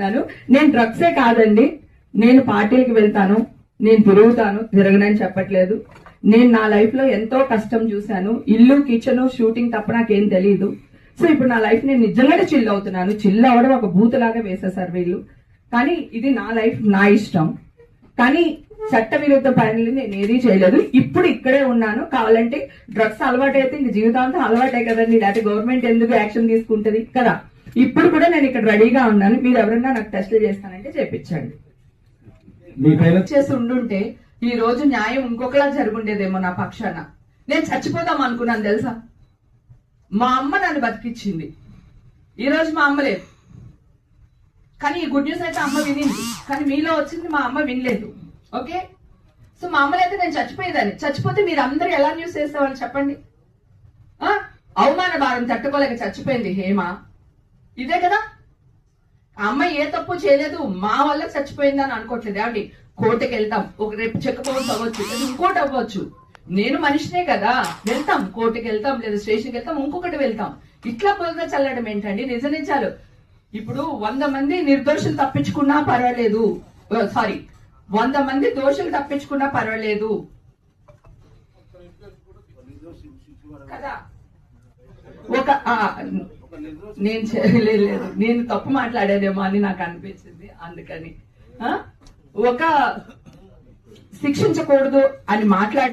ఉన్నాను. నేను డ్రగ్సే కాదండి, నేను పార్టీలకు వెళ్తాను, నేను తిరుగుతాను, తిరగనని చెప్పట్లేదు. నేను నా లైఫ్ లో ఎంతో కష్టం చూశాను. ఇల్లు, కిచెన్, షూటింగ్ తప్ప నాకేం తెలియదు. సో ఇప్పుడు నా లైఫ్ నేను నిజంగానే చిల్ అవుతున్నాను. చిల్ అవ్వడం ఒక బూతులాగా వేసేసారు వీళ్ళు. కానీ ఇది నా లైఫ్, నా ఇష్టం. కానీ చట్ట విరుద్ధ పనులు నేను ఏదీ చేయలేదు. ఇప్పుడు ఇక్కడే ఉన్నాను. కావాలంటే డ్రగ్స్ అలవాటు అయితే ఇంక జీవితాంతం అలవాటే కదండి, లేకపోతే గవర్నమెంట్ ఎందుకు యాక్షన్ తీసుకుంటది కదా. ఇప్పుడు కూడా నేను ఇక్కడ రెడీగా ఉన్నాను. మీరు ఎవరన్నా నాకు టెస్టులు చేస్తానంటే చేపించండి. చేసి ఉండుంటే ఈ రోజు న్యాయం ఇంకొకలా జరుగుండేదేమో నా పక్షాన. నేను చచ్చిపోదాం అనుకున్నాను తెలుసా. మా అమ్మ నన్ను బతికిచ్చింది. ఈ రోజు మా అమ్మ లేదు. కానీ ఈ గుడ్ న్యూస్ అయితే అమ్మ వినింది. కానీ మీలో వచ్చింది మా అమ్మ వినలేదు. ఓకే, సో మా అమ్మలైతే నేను చచ్చిపోయేదాన్ని. చచ్చిపోతే మీరు అందరూ ఎలా న్యూస్ చేసేవాళ్ళు చెప్పండి. అవమాన భారం తట్టుకోలేక చచ్చిపోయింది హేమ, ఇదే కదా. అమ్మ ఏ తప్పు చేయలేదు, మా వల్ల చచ్చిపోయిందని అనుకోవట్లేదు. ఏమండి, కోర్టుకి వెళ్తాం, ఒక రేపు చెక్ బౌన్స్ అవ్వచ్చు, ఇంకోటి అవ్వచ్చు. నేను మనిషినే కదా, వెళ్తాం, కోర్టుకి వెళ్తాం, లేదా స్టేషన్కి వెళ్తాం, ఇంకొకటి వెళ్తాం. ఇట్లా బురద చల్లడం ఏంటండి? నిజ నిజాలు. ఇప్పుడు 100 మంది నిర్దోషులు తప్పించుకున్నా పర్వాలేదు, 100 మంది దోషులు తప్పించుకున్నా పర్వాలేదు కదా. నేను చేయలేదు, నేను తప్పు మాట్లాడేదేమో అని నాకు అనిపించింది. అందుకని ఒక శిక్షించకూడదు అని మాట్లాడ